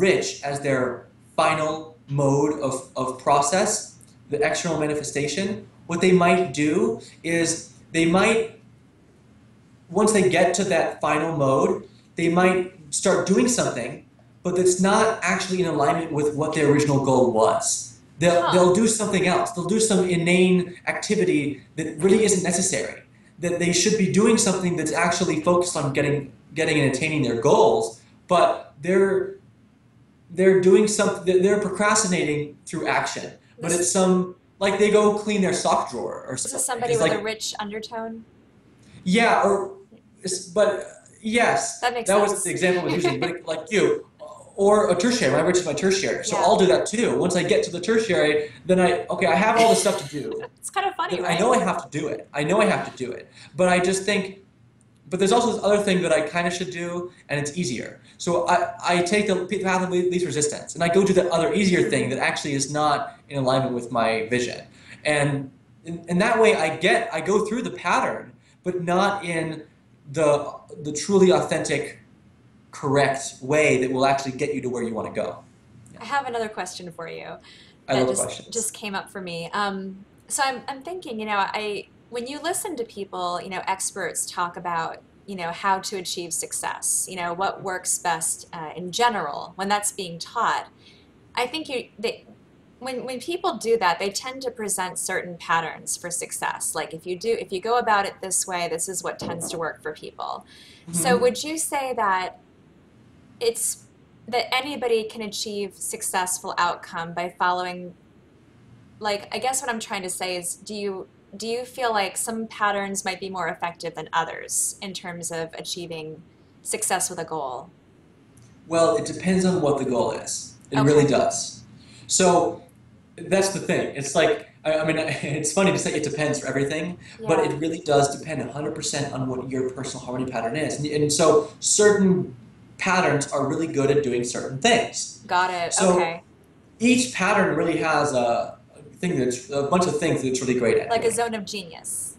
rich as their final mode of process, the external manifestation, what they might do is they might, once they get to that final mode, they might start doing something, but it's not actually in alignment with what their original goal was. Huh. They'll do something else. They'll do some inane activity that really isn't necessary. That they should be doing something that's actually focused on getting and attaining their goals, but they're doing something, they're procrastinating through action, but This it's some, like they go clean their sock drawer or this is something. somebody It's with a like, rich undertone. yeah, but yes, That makes that was the sense. example I was using, but like you, or a tertiary, when I reach my tertiary. So Yeah. I'll do that too. Once I get to the tertiary, then okay, I have all this stuff to do. It's kind of funny, That I right? know I have to do it. I know I have to do it. But I just think, but there's also this other thing that I kind of should do, and it's easier. So I take the path of least resistance, and I go do the other easier thing that actually is not in alignment with my vision. And in that way, I go through the pattern, but not in the truly authentic, correct way that will actually get you to where you want to go. Yeah. I have another question for you I that love just questions. came up for me. So I'm thinking, I when you listen to people, experts talk about, how to achieve success, what works best in general when that's being taught. I think when people do that, they tend to present certain patterns for success. Like if you go about it this way, this is what tends to work for people. So Hmm. would you say that it's that anybody can achieve successful outcome by following, like, I guess what I'm trying to say is, do you feel like some patterns might be more effective than others in terms of achieving success with a goal? Well, it depends on what the goal is. It really Okay. does. So that's the thing. It's like, I mean, it's funny to say it depends for everything, but it Yeah. really does depend 100% on what your personal harmony pattern is. And so certain patterns are really good at doing certain things. Got it. So Okay. each pattern really has a bunch of things that it's really great at Like a doing. zone of genius.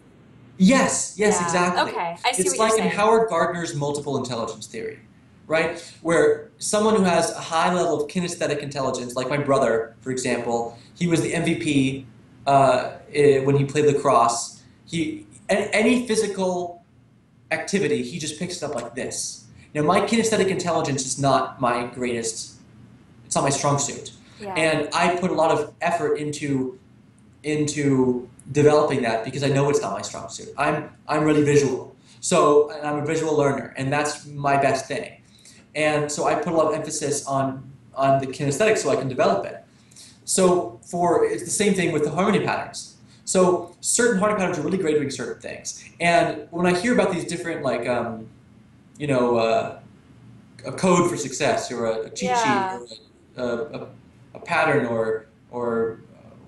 Yes, yes, Yeah. exactly. Okay. I see It's what you're like in saying. Howard Gardner's multiple intelligence theory, right? Where someone who has a high level of kinesthetic intelligence, like my brother, for example, he was the MVP when he played lacrosse. Any physical activity, he just picks it up like this. Now, my kinesthetic intelligence is not my greatest, it's not my strong suit. Yeah. And I put a lot of effort into developing that because I know it's not my strong suit. I'm really visual. So and I'm a visual learner, and that's my best thing. And so I put a lot of emphasis on the kinesthetics so I can develop it. So it's the same thing with the harmony patterns. So certain harmony patterns are really great doing certain things. And when I hear about these different like you know a code for success or a cheat sheet Yeah. or a a pattern or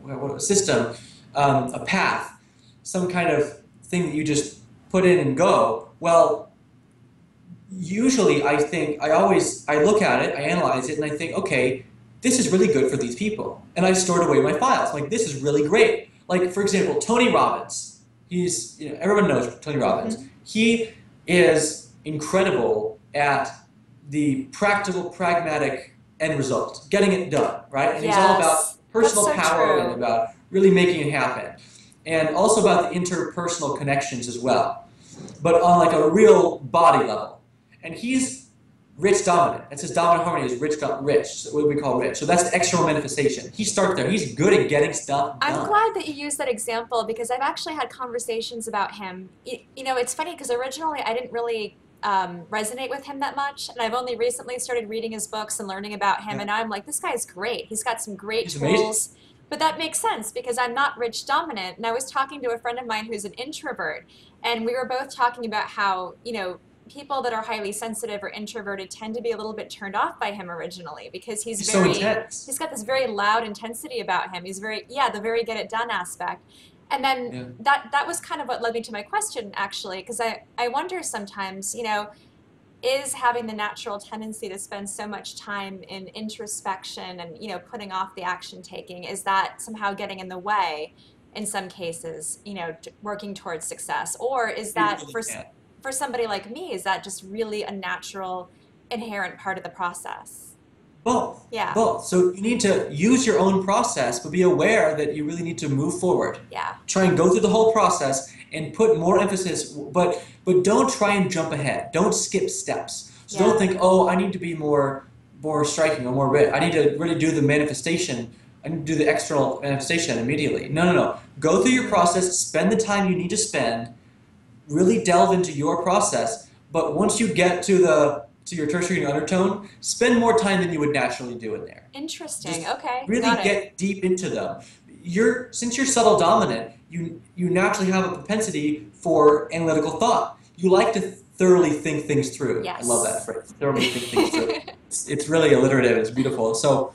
a system, a path, some kind of thing that you just put in and go. Well, usually I look at it, I analyze it, and I think, okay, this is really good for these people, and I stored away my files. Like, this is really great. Like, for example, Tony Robbins. Everyone knows Tony Robbins. Mm-hmm. He is incredible at the practical, pragmatic end result, getting it done, right? And he's all about Yes, that's personal so power and true. about really making it happen, and also about the interpersonal connections as well, but on like a real body level. And he's rich dominant. That's his dominant harmony is rich, what we call rich. So that's the external manifestation. He starts there. He's good at getting stuff I'm done. glad that you used that example because I've actually had conversations about him. It's funny because originally I didn't really resonate with him that much, and I've only recently started reading his books and learning about him, Yeah. and now I'm like, this guy's great. He's got some great He's amazing. tools. But that makes sense because I'm not rich dominant, and I was talking to a friend of mine who's an introvert, and we were both talking about how, people that are highly sensitive or introverted tend to be a little bit turned off by him originally because He's so intense. he's got this very loud intensity about him. He's very, yeah, the very get it done aspect. And then Yeah. that was kind of what led me to my question actually, because I wonder sometimes, is having the natural tendency to spend so much time in introspection and, putting off the action taking, is that somehow getting in the way in some cases, working towards success? Or is It that really can. for somebody like me, is that just really a natural, inherent part of the process? Both. Yeah, Both. So you need to use your own process, but be aware that you really need to move forward. yeah, Try and go through the whole process and put more emphasis, but don't try and jump ahead. Don't skip steps. So don't yeah. think, oh, I need to be more striking or more rich. I need to really do the manifestation. I need to do the external manifestation immediately. No, no, no. Go through your process, spend the time you need to spend, really delve into your process, but once you get to your tertiary and undertone, spend more time than you would naturally do in there. Interesting. Just Okay, really got it. get deep into them. Since you're subtle dominant, you naturally have a propensity for analytical thought. You like to thoroughly think things through. I love that Yes. phrase. Thoroughly think things through. It's really alliterative. It's beautiful. So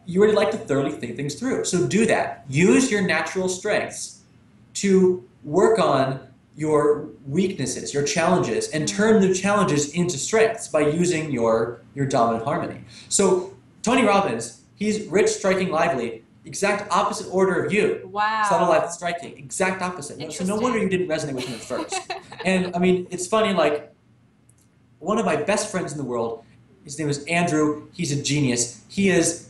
you really like to thoroughly think things through. So do that. Use your natural strengths to work on your weaknesses, your challenges, and turn the challenges into strengths by using your dominant harmony. So Tony Robbins, he's rich, striking, lively, exact opposite order of you. Subtle, light, Wow. striking, exact opposite. So no wonder you Interesting. didn't resonate with him at first. And I mean, it's funny, like one of my best friends in the world, his name is Andrew, he's a genius. He is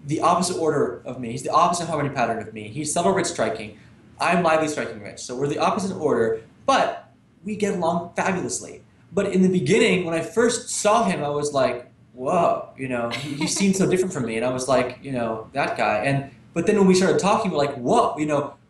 the opposite order of me. He's the opposite harmony pattern of me. He's subtle, rich, striking. I'm lively, striking, rich. So we're the opposite order, but we get along fabulously. But in the beginning, when I first saw him, I was like, whoa, he seemed so different from me. And I was like, that guy. But then when we started talking, we're like, whoa,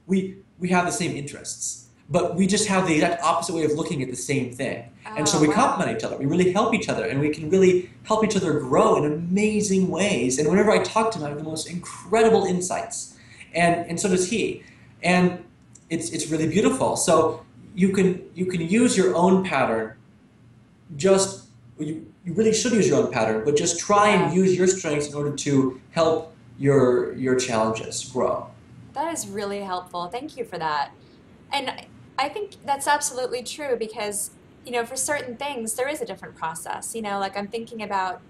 we have the same interests. But we just have the exact opposite way of looking at the same thing. And so Oh, we wow. complement each other. We really help each other, and we can really help each other grow in amazing ways. And whenever I talk to him, I have the most incredible insights. And so does he. And it's really beautiful. So you can use your own pattern. You really should use your own pattern, but just try and Yeah. use your strengths in order to help your challenges grow. That is really helpful. Thank you for that. And I think that's absolutely true because, for certain things, there is a different process. Like I'm thinking about,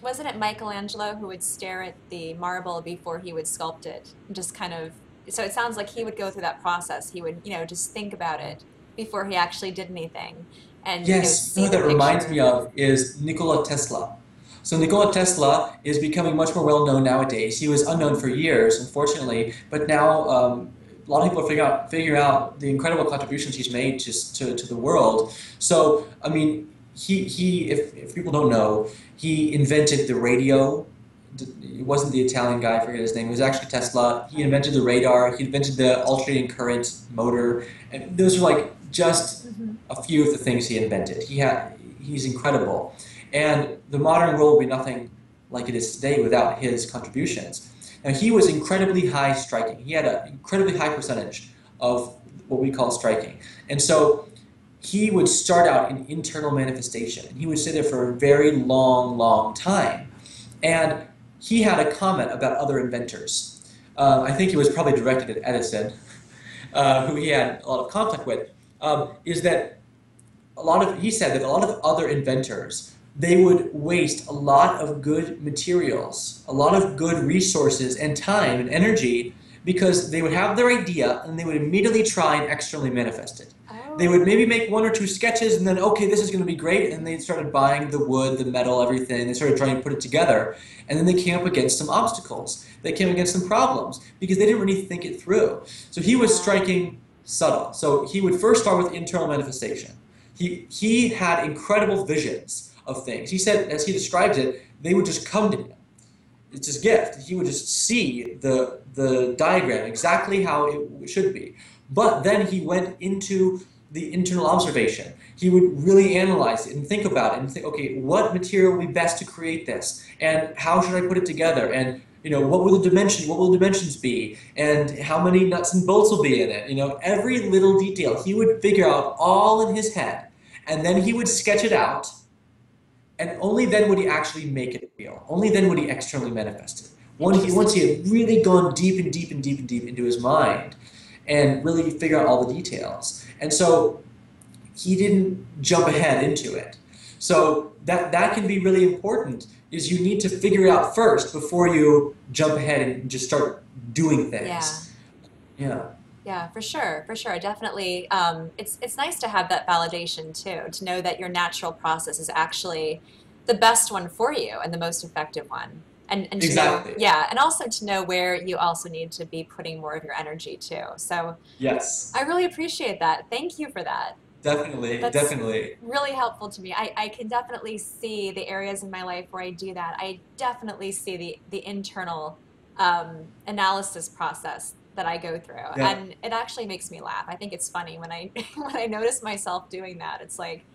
wasn't it Michelangelo who would stare at the marble before he would sculpt it? And just kind of, so it sounds like he would go through that process. He would, just think about it before he actually did anything and, Yes, see who the that reminds me picture. of is Nikola Tesla. So Nikola Tesla is becoming much more well known nowadays. He was unknown for years, unfortunately, but now a lot of people are figuring out the incredible contributions he's made to the world. So I mean, he if people don't know, he invented the radio. It wasn't the Italian guy, I forget his name. It was actually Tesla. He invented the radar. He invented the alternating current motor, and those are like just Hmm. a few of the things he invented. He's incredible, and the modern world would be nothing like it is today without his contributions. Now he was incredibly high striking. He had an incredibly high percentage of what we call striking, and so he would start out in internal manifestation, and he would stay there for a very long, long time, and he had a comment about other inventors. I think it was probably directed at Edison, who he had a lot of conflict with, is that he said that a lot of other inventors, they would waste a lot of good materials, a lot of good resources and time and energy because they would have their idea and they would immediately try and externally manifest it. They would Oh, maybe make one or two sketches and then, okay, this is going to be great. And they started buying the wood, the metal, everything. They started trying to put it together. And then they came up against some obstacles. They came against some problems because they didn't really think it through. So he was yeah. striking subtle. So he would first start with internal manifestation. He had incredible visions of things. He said, as he describes it, they would just come to him. It's his gift. He would just see the diagram exactly how it should be. But then he went into the internal observation. He would really analyze it and think about it and think, okay, what material would be best to create this? And how should I put it together? And what will the dimensions be? And how many nuts and bolts will be in it? Every little detail he would figure out all in his head. And then he would sketch it out, and only then would he actually make it real. Only then would he externally manifest it. Once he had really gone deep and deep and deep and deep into his mind and really figure out all the details. And so he didn't jump ahead into it. So that can be really important, is you need to figure it out first before you jump ahead and just start doing Yeah. things. Yeah. Yeah, for sure, for sure. Definitely. It's nice to have that validation too, to know that your natural process is actually the best one for you and the most effective one. And to know, Exactly. yeah, and also to know where you also need to be putting more of your energy too. So Yes. I really appreciate that. Thank you for that. Definitely. That's Definitely. really helpful to me. I can definitely see the areas in my life where I do that. I definitely see the internal analysis process that I go through, Yeah. and it actually makes me laugh. I think it's funny when I when I notice myself doing that. It's like,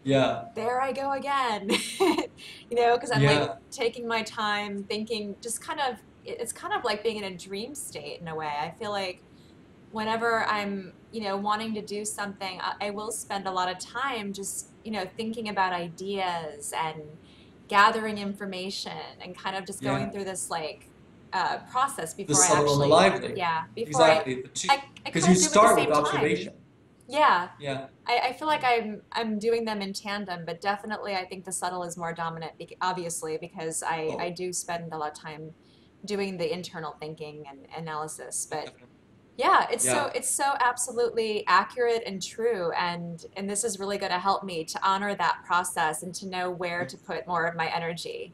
Yeah. there I go again, because I'm like Yeah. taking my time thinking, just kind of, it's kind of like being in a dream state in a way. I feel like whenever I'm, wanting to do something, I will spend a lot of time just, thinking about ideas and gathering information and kind of just going Yeah. through this like process The before I subtle and the actually, lively. yeah, before Exactly. I Because kind you of do them at the start with same time. observation. Yeah, Yeah. I feel like I'm doing them in tandem, but definitely I think the subtle is more dominant, obviously, because I Oh, do spend a lot of time doing the internal thinking and analysis. But definitely. yeah, Yeah. it's so absolutely accurate and true, and this is really going to help me to honor that process and to know where to put more of my energy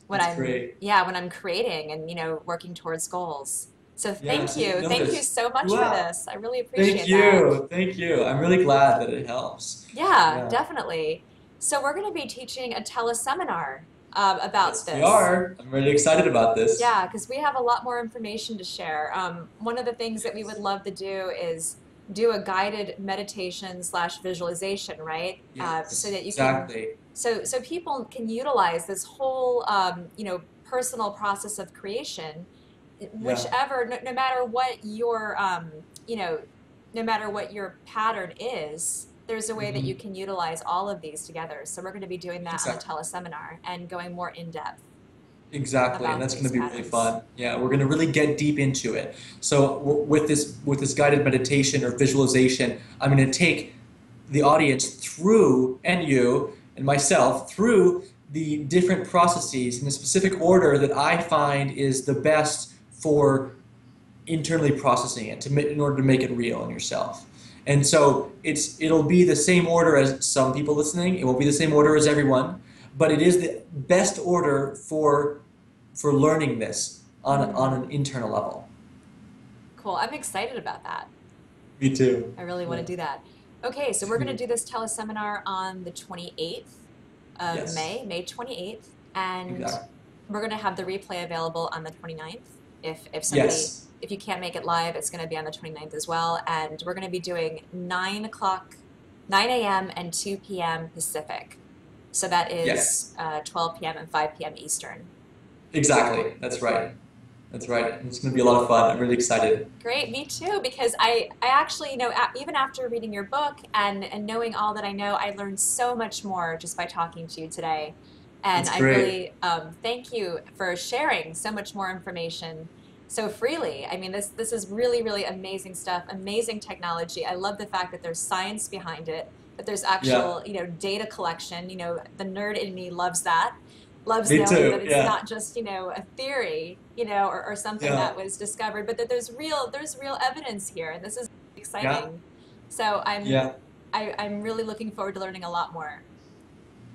when That's I'm, great. yeah, when I'm creating and working towards goals. So Yeah. So you thank you notice. so much for Wow. this. I really Thank appreciate that. you. Thank you. I'm really glad that it helps. Yeah, Yeah. definitely. So we're going to be teaching a teleseminar about Yes, we this. are. I'm really excited about this. Yeah, because we have a lot more information to share. One of the things that we would Yes. love to do is do a guided meditation slash visualization, right? So Yes. that you can, Exactly. so people can utilize this whole, personal process of creation, Yeah. whichever, no matter what your, no matter what your pattern is, there's a way that you Hmm. can utilize all of these together. So we're going to be doing that on the Exactly. teleseminar and going more in depth Exactly, and about that's going to these be really patterns. fun. Yeah, we're going to really get deep into it. So with this guided meditation or visualization, I'm going to take the audience through, and you and myself through the different processes in the specific order that I find is the best for internally processing it in order to make it real in yourself. And so it'll be the same order as some people listening. It won't be the same order as everyone, but it is the best order for learning this on Mm, an internal level. cool. I'm excited about that. Me too. I really want Yeah. to do that. Okay, so we're going to do this teleseminar on the 28th of Yes. May, May 28th, and Exactly. we're going to have the replay available on the 29th. If somebody, Yes. if you can't make it live, it's going to be on the 29th as well, and we're going to be doing 9 o'clock, 9 a.m. and 2 p.m. Pacific. So that Yes. is 12 p.m. and 5 p.m. Eastern. Exactly. That's right. That's right. And it's going to be a lot of fun. I'm really excited. Great, me too, because I actually, even after reading your book and knowing all that I know, I learned so much more just by talking to you today. And That's I great. really thank you for sharing so much more information so freely. I mean, this is really, really amazing stuff, amazing technology. I love the fact that there's science behind it, that there's Yeah, actual, data collection. The nerd in me loves that, loves me knowing that too. it's Yeah, not just, a theory, or something yeah, that was discovered, but that there's real evidence here, and this is yeah, exciting. So yeah. I'm really looking forward to learning a lot more.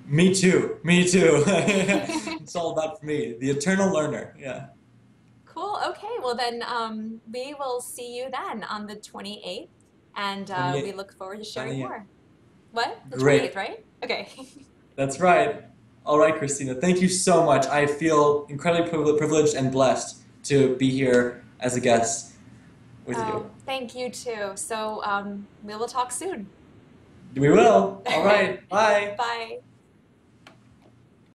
Me too. Me too. It's all about for me, the eternal learner. Yeah. Cool. Okay. Well, then we will see you then on the 28th, and we 28, look forward to 9 sharing a.m. more. What? The 28th, Great. right? Okay. That's right. All right, Christina. Thank you so much. I feel incredibly privileged and blessed to be here as a guest with you. Oh, thank you too. So we will talk soon. We will. All All right. right. Bye. Bye.